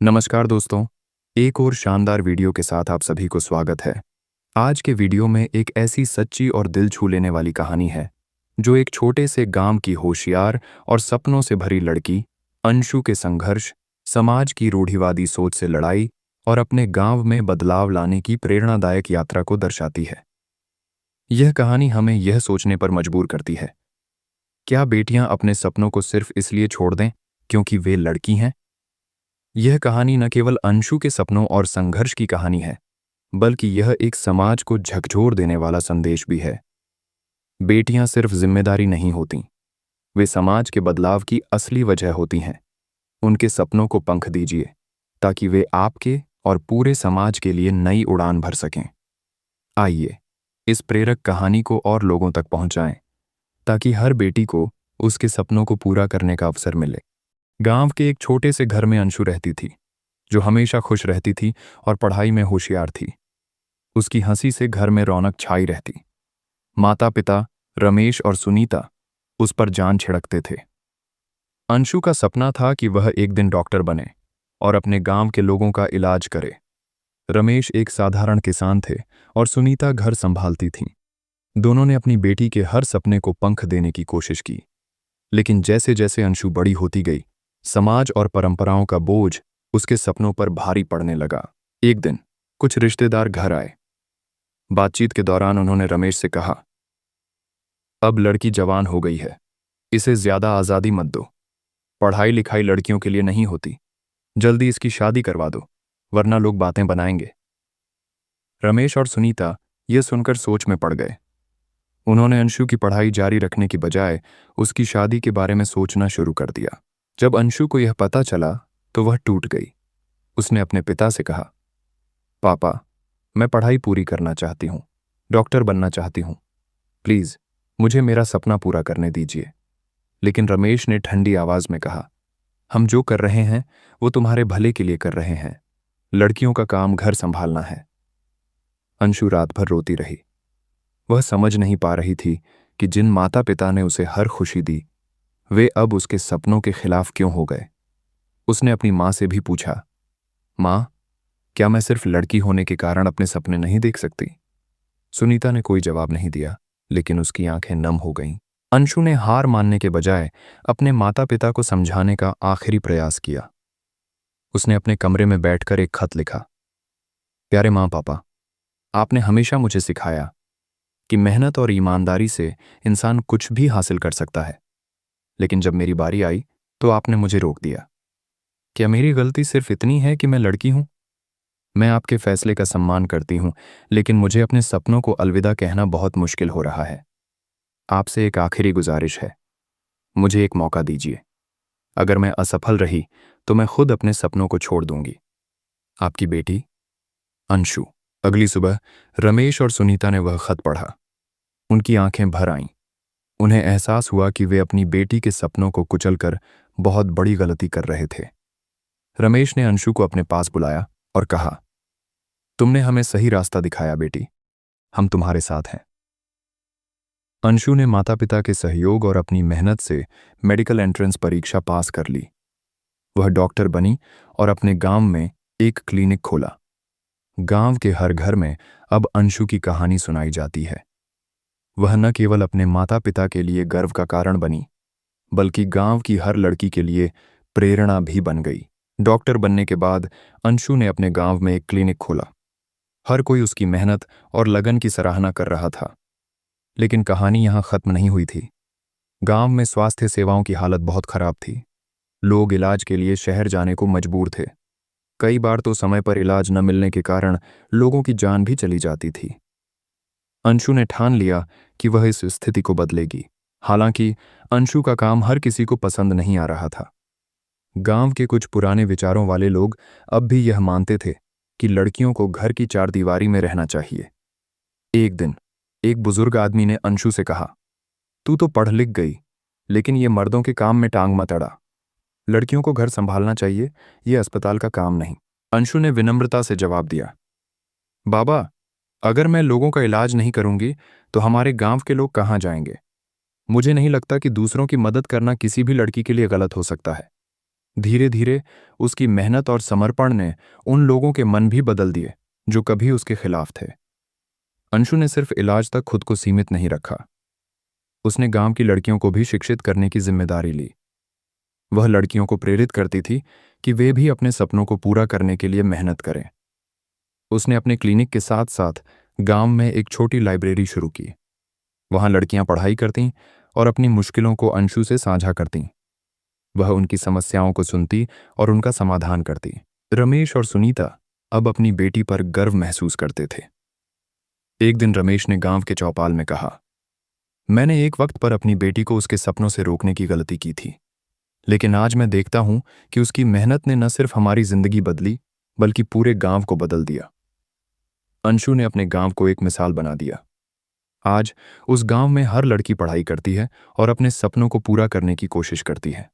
नमस्कार दोस्तों, एक और शानदार वीडियो के साथ आप सभी को स्वागत है। आज के वीडियो में एक ऐसी सच्ची और दिल छू लेने वाली कहानी है, जो एक छोटे से गांव की होशियार और सपनों से भरी लड़की अंशु के संघर्ष, समाज की रूढ़िवादी सोच से लड़ाई और अपने गांव में बदलाव लाने की प्रेरणादायक यात्रा को दर्शाती है। यह कहानी हमें यह सोचने पर मजबूर करती है, क्या बेटियां अपने सपनों को सिर्फ इसलिए छोड़ दें क्योंकि वे लड़की हैं? यह कहानी न केवल अंशु के सपनों और संघर्ष की कहानी है, बल्कि यह एक समाज को झकझोर देने वाला संदेश भी है। बेटियां सिर्फ जिम्मेदारी नहीं होतीं, वे समाज के बदलाव की असली वजह होती हैं। उनके सपनों को पंख दीजिए, ताकि वे आपके और पूरे समाज के लिए नई उड़ान भर सकें। आइए, इस प्रेरक कहानी को और लोगों तक पहुंचाएं, ताकि हर बेटी को उसके सपनों को पूरा करने का अवसर मिले। गांव के एक छोटे से घर में अंशु रहती थी, जो हमेशा खुश रहती थी और पढ़ाई में होशियार थी। उसकी हंसी से घर में रौनक छाई रहती। माता पिता रमेश और सुनीता उस पर जान छिड़कते थे। अंशु का सपना था कि वह एक दिन डॉक्टर बने और अपने गांव के लोगों का इलाज करे। रमेश एक साधारण किसान थे और सुनीता घर संभालती थीं। दोनों ने अपनी बेटी के हर सपने को पंख देने की कोशिश की, लेकिन जैसे जैसे अंशु बड़ी होती गई, समाज और परंपराओं का बोझ उसके सपनों पर भारी पड़ने लगा। एक दिन कुछ रिश्तेदार घर आए। बातचीत के दौरान उन्होंने रमेश से कहा, अब लड़की जवान हो गई है, इसे ज्यादा आज़ादी मत दो। पढ़ाई लिखाई लड़कियों के लिए नहीं होती। जल्दी इसकी शादी करवा दो, वरना लोग बातें बनाएंगे। रमेश और सुनीता यह सुनकर सोच में पड़ गए। उन्होंने अंशु की पढ़ाई जारी रखने की बजाय उसकी शादी के बारे में सोचना शुरू कर दिया। जब अंशु को यह पता चला तो वह टूट गई। उसने अपने पिता से कहा, पापा, मैं पढ़ाई पूरी करना चाहती हूँ, डॉक्टर बनना चाहती हूँ। प्लीज मुझे मेरा सपना पूरा करने दीजिए। लेकिन रमेश ने ठंडी आवाज में कहा, हम जो कर रहे हैं वो तुम्हारे भले के लिए कर रहे हैं। लड़कियों का काम घर संभालना है। अंशु रात भर रोती रही। वह समझ नहीं पा रही थी कि जिन माता पिता ने उसे हर खुशी दी, वे अब उसके सपनों के खिलाफ क्यों हो गए। उसने अपनी माँ से भी पूछा, माँ, क्या मैं सिर्फ लड़की होने के कारण अपने सपने नहीं देख सकती? सुनीता ने कोई जवाब नहीं दिया, लेकिन उसकी आंखें नम हो गईं। अंशु ने हार मानने के बजाय अपने माता पिता को समझाने का आखिरी प्रयास किया। उसने अपने कमरे में बैठकर एक खत लिखा, प्यारे माँ पापा, आपने हमेशा मुझे सिखाया कि मेहनत और ईमानदारी से इंसान कुछ भी हासिल कर सकता है, लेकिन जब मेरी बारी आई तो आपने मुझे रोक दिया। क्या मेरी गलती सिर्फ इतनी है कि मैं लड़की हूं? मैं आपके फैसले का सम्मान करती हूं, लेकिन मुझे अपने सपनों को अलविदा कहना बहुत मुश्किल हो रहा है। आपसे एक आखिरी गुजारिश है, मुझे एक मौका दीजिए। अगर मैं असफल रही तो मैं खुद अपने सपनों को छोड़ दूंगी। आपकी बेटी अंशु। अगली सुबह रमेश और सुनीता ने वह खत पढ़ा। उनकी आंखें भर आईं। उन्हें एहसास हुआ कि वे अपनी बेटी के सपनों को कुचलकर बहुत बड़ी गलती कर रहे थे। रमेश ने अंशु को अपने पास बुलाया और कहा, तुमने हमें सही रास्ता दिखाया बेटी, हम तुम्हारे साथ हैं। अंशु ने माता पिता के सहयोग और अपनी मेहनत से मेडिकल एंट्रेंस परीक्षा पास कर ली। वह डॉक्टर बनी और अपने गांव में एक क्लिनिक खोला। गांव के हर घर में अब अंशु की कहानी सुनाई जाती है। वह न केवल अपने माता पिता के लिए गर्व का कारण बनी, बल्कि गांव की हर लड़की के लिए प्रेरणा भी बन गई। डॉक्टर बनने के बाद अंशु ने अपने गांव में एक क्लिनिक खोला। हर कोई उसकी मेहनत और लगन की सराहना कर रहा था। लेकिन कहानी यहां खत्म नहीं हुई थी। गांव में स्वास्थ्य सेवाओं की हालत बहुत खराब थी। लोग इलाज के लिए शहर जाने को मजबूर थे। कई बार तो समय पर इलाज न मिलने के कारण लोगों की जान भी चली जाती थी। अंशु ने ठान लिया कि वह इस स्थिति को बदलेगी। हालांकि अंशु का काम हर किसी को पसंद नहीं आ रहा था। गांव के कुछ पुराने विचारों वाले लोग अब भी यह मानते थे कि लड़कियों को घर की चारदीवारी में रहना चाहिए। एक दिन एक बुजुर्ग आदमी ने अंशु से कहा, तू तो पढ़ लिख गई, लेकिन ये मर्दों के काम में टांग मत अड़ा। लड़कियों को घर संभालना चाहिए, ये अस्पताल का काम नहीं। अंशु ने विनम्रता से जवाब दिया, बाबा, अगर मैं लोगों का इलाज नहीं करूंगी तो हमारे गांव के लोग कहाँ जाएंगे? मुझे नहीं लगता कि दूसरों की मदद करना किसी भी लड़की के लिए गलत हो सकता है। धीरे धीरे उसकी मेहनत और समर्पण ने उन लोगों के मन भी बदल दिए जो कभी उसके खिलाफ थे। अंशु ने सिर्फ इलाज तक खुद को सीमित नहीं रखा। उसने गांव की लड़कियों को भी शिक्षित करने की जिम्मेदारी ली। वह लड़कियों को प्रेरित करती थी कि वे भी अपने सपनों को पूरा करने के लिए मेहनत करें। उसने अपने क्लिनिक के साथ साथ गांव में एक छोटी लाइब्रेरी शुरू की। वहां लड़कियां पढ़ाई करतीं और अपनी मुश्किलों को अंशु से साझा करतीं। वह उनकी समस्याओं को सुनती और उनका समाधान करती। रमेश और सुनीता अब अपनी बेटी पर गर्व महसूस करते थे। एक दिन रमेश ने गांव के चौपाल में कहा, मैंने एक वक्त पर अपनी बेटी को उसके सपनों से रोकने की गलती की थी, लेकिन आज मैं देखता हूं कि उसकी मेहनत ने न सिर्फ हमारी जिंदगी बदली बल्कि पूरे गांव को बदल दिया। अंशु ने अपने गांव को एक मिसाल बना दिया। आज उस गांव में हर लड़की पढ़ाई करती है और अपने सपनों को पूरा करने की कोशिश करती है।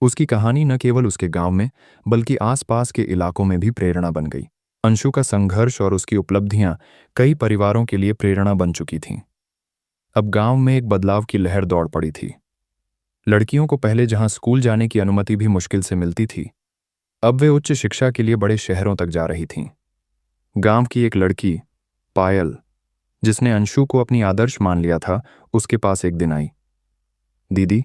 उसकी कहानी न केवल उसके गांव में बल्कि आसपास के इलाकों में भी प्रेरणा बन गई। अंशु का संघर्ष और उसकी उपलब्धियां कई परिवारों के लिए प्रेरणा बन चुकी थीं। अब गांव में एक बदलाव की लहर दौड़ पड़ी थी। लड़कियों को पहले जहां स्कूल जाने की अनुमति भी मुश्किल से मिलती थी, अब वे उच्च शिक्षा के लिए बड़े शहरों तक जा रही थीं। गांव की एक लड़की, पायल, जिसने अंशु को अपनी आदर्श मान लिया था, उसके पास एक दिन आई। दीदी,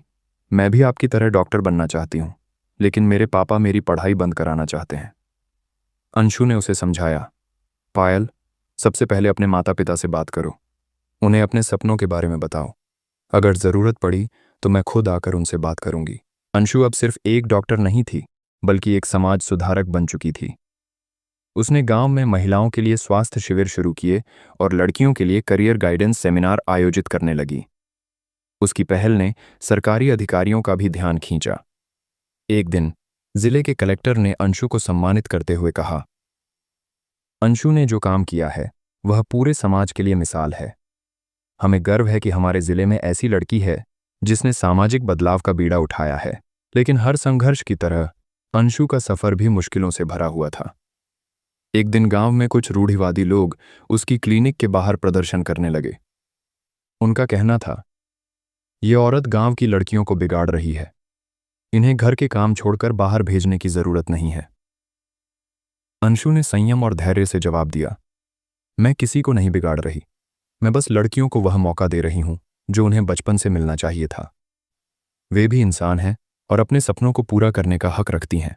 मैं भी आपकी तरह डॉक्टर बनना चाहती हूँ, लेकिन मेरे पापा मेरी पढ़ाई बंद कराना चाहते हैं। अंशु ने उसे समझाया, पायल, सबसे पहले अपने माता पिता से बात करो। उन्हें अपने सपनों के बारे में बताओ। अगर जरूरत पड़ी तो मैं खुद आकर उनसे बात करूंगी। अंशु अब सिर्फ एक डॉक्टर नहीं थी, बल्कि एक समाज सुधारक बन चुकी थी। उसने गांव में महिलाओं के लिए स्वास्थ्य शिविर शुरू किए और लड़कियों के लिए करियर गाइडेंस सेमिनार आयोजित करने लगी। उसकी पहल ने सरकारी अधिकारियों का भी ध्यान खींचा। एक दिन जिले के कलेक्टर ने अंशु को सम्मानित करते हुए कहा, अंशु ने जो काम किया है वह पूरे समाज के लिए मिसाल है। हमें गर्व है कि हमारे जिले में ऐसी लड़की है जिसने सामाजिक बदलाव का बीड़ा उठाया है। लेकिन हर संघर्ष की तरह अंशु का सफर भी मुश्किलों से भरा हुआ था। एक दिन गांव में कुछ रूढ़िवादी लोग उसकी क्लिनिक के बाहर प्रदर्शन करने लगे। उनका कहना था, ये औरत गांव की लड़कियों को बिगाड़ रही है। इन्हें घर के काम छोड़कर बाहर भेजने की जरूरत नहीं है। अंशु ने संयम और धैर्य से जवाब दिया, मैं किसी को नहीं बिगाड़ रही। मैं बस लड़कियों को वह मौका दे रही हूं जो उन्हें बचपन से मिलना चाहिए था। वे भी इंसान हैं और अपने सपनों को पूरा करने का हक रखती हैं।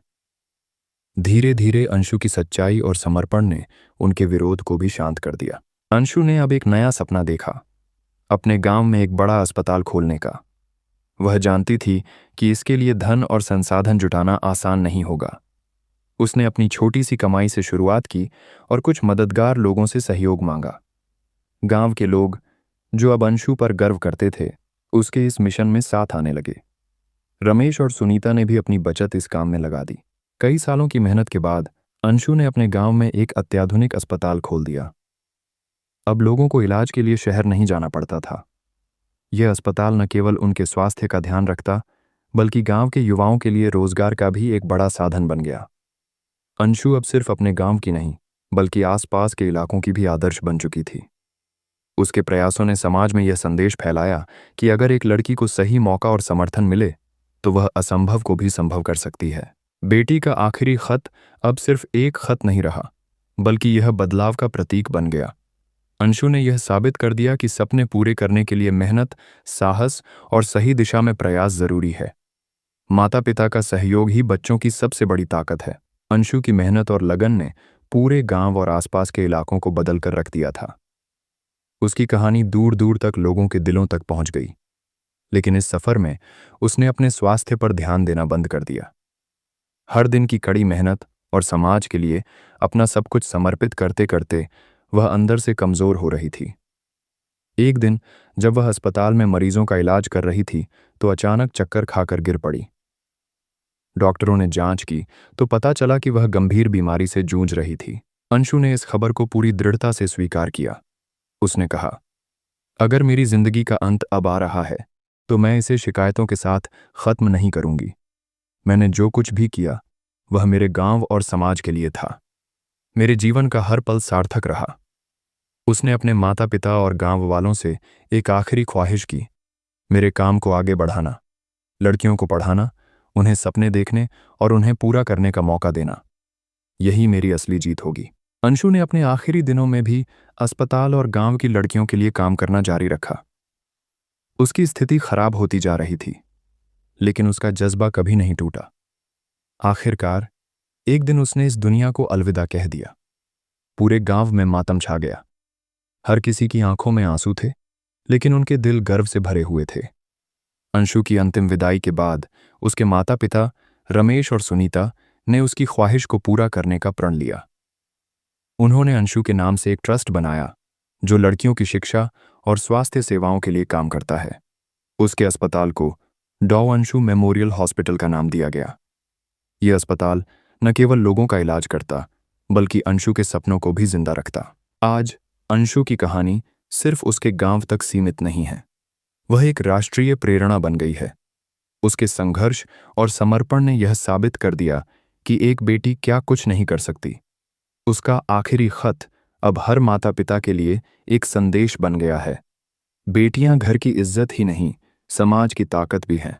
धीरे धीरे अंशु की सच्चाई और समर्पण ने उनके विरोध को भी शांत कर दिया। अंशु ने अब एक नया सपना देखा, अपने गांव में एक बड़ा अस्पताल खोलने का। वह जानती थी कि इसके लिए धन और संसाधन जुटाना आसान नहीं होगा। उसने अपनी छोटी सी कमाई से शुरुआत की और कुछ मददगार लोगों से सहयोग मांगा। गांव के लोग, जो अब अंशु पर गर्व करते थे, उसके इस मिशन में साथ आने लगे। रमेश और सुनीता ने भी अपनी बचत इस काम में लगा दी। कई सालों की मेहनत के बाद अंशु ने अपने गांव में एक अत्याधुनिक अस्पताल खोल दिया। अब लोगों को इलाज के लिए शहर नहीं जाना पड़ता था। यह अस्पताल न केवल उनके स्वास्थ्य का ध्यान रखता, बल्कि गांव के युवाओं के लिए रोजगार का भी एक बड़ा साधन बन गया। अंशु अब सिर्फ अपने गांव की नहीं, बल्कि आसपास के इलाकों की भी आदर्श बन चुकी थी। उसके प्रयासों ने समाज में यह संदेश फैलाया कि अगर एक लड़की को सही मौका और समर्थन मिले तो वह असंभव को भी संभव कर सकती है। बेटी का आखिरी खत अब सिर्फ एक खत नहीं रहा, बल्कि यह बदलाव का प्रतीक बन गया। अंशु ने यह साबित कर दिया कि सपने पूरे करने के लिए मेहनत, साहस और सही दिशा में प्रयास जरूरी है। माता पिता का सहयोग ही बच्चों की सबसे बड़ी ताकत है। अंशु की मेहनत और लगन ने पूरे गांव और आसपास के इलाकों को बदल कर रख दिया था। उसकी कहानी दूर दूर तक लोगों के दिलों तक पहुंच गई। लेकिन इस सफर में उसने अपने स्वास्थ्य पर ध्यान देना बंद कर दिया। हर दिन की कड़ी मेहनत और समाज के लिए अपना सब कुछ समर्पित करते करते वह अंदर से कमजोर हो रही थी। एक दिन जब वह अस्पताल में मरीजों का इलाज कर रही थी तो अचानक चक्कर खाकर गिर पड़ी। डॉक्टरों ने जांच की तो पता चला कि वह गंभीर बीमारी से जूझ रही थी। अंशु ने इस खबर को पूरी दृढ़ता से स्वीकार किया। उसने कहा, अगर मेरी जिंदगी का अंत अब आ रहा है तो मैं इसे शिकायतों के साथ खत्म नहीं करूंगी। मैंने जो कुछ भी किया वह मेरे गांव और समाज के लिए था। मेरे जीवन का हर पल सार्थक रहा। उसने अपने माता पिता और गांव वालों से एक आखिरी ख्वाहिश की, मेरे काम को आगे बढ़ाना, लड़कियों को पढ़ाना उन्हें सपने देखने और उन्हें पूरा करने का मौका देना। यही मेरी असली जीत होगी। अंशु ने अपने आखिरी दिनों में भी अस्पताल और गांव की लड़कियों के लिए काम करना जारी रखा। उसकी स्थिति खराब होती जा रही थी, लेकिन उसका जज्बा कभी नहीं टूटा। आखिरकार एक दिन उसने इस दुनिया को अलविदा कह दिया। पूरे गांव में मातम छा गया। हर किसी की आंखों में आंसू थे, लेकिन उनके दिल गर्व से भरे हुए थे। अंशु की अंतिम विदाई के बाद उसके माता पिता रमेश और सुनीता ने उसकी ख्वाहिश को पूरा करने का प्रण लिया। उन्होंने अंशु के नाम से एक ट्रस्ट बनाया जो लड़कियों की शिक्षा और स्वास्थ्य सेवाओं के लिए काम करता है। उसके अस्पताल को डॉ अंशु मेमोरियल हॉस्पिटल का नाम दिया गया। यह अस्पताल न केवल लोगों का इलाज करता, बल्कि अंशु के सपनों को भी जिंदा रखता। आज अंशु की कहानी सिर्फ उसके गांव तक सीमित नहीं है, वह एक राष्ट्रीय प्रेरणा बन गई है। उसके संघर्ष और समर्पण ने यह साबित कर दिया कि एक बेटी क्या कुछ नहीं कर सकती। उसका आखिरी खत अब हर माता पिता के लिए एक संदेश बन गया है। बेटियां घर की इज्जत ही नहीं, समाज की ताकत भी हैं।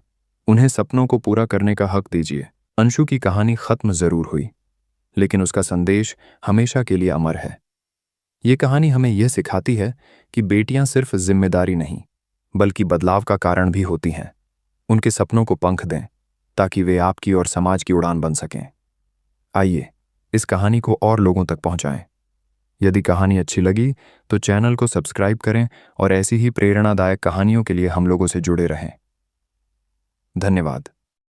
उन्हें सपनों को पूरा करने का हक दीजिए। अंशु की कहानी खत्म जरूर हुई, लेकिन उसका संदेश हमेशा के लिए अमर है। ये कहानी हमें यह सिखाती है कि बेटियां सिर्फ जिम्मेदारी नहीं, बल्कि बदलाव का कारण भी होती हैं। उनके सपनों को पंख दें, ताकि वे आपकी और समाज की उड़ान बन सकें। आइए इस कहानी को और लोगों तक पहुंचाएं। यदि कहानी अच्छी लगी तो चैनल को सब्सक्राइब करें और ऐसी ही प्रेरणादायक कहानियों के लिए हम लोगों से जुड़े रहें। धन्यवाद।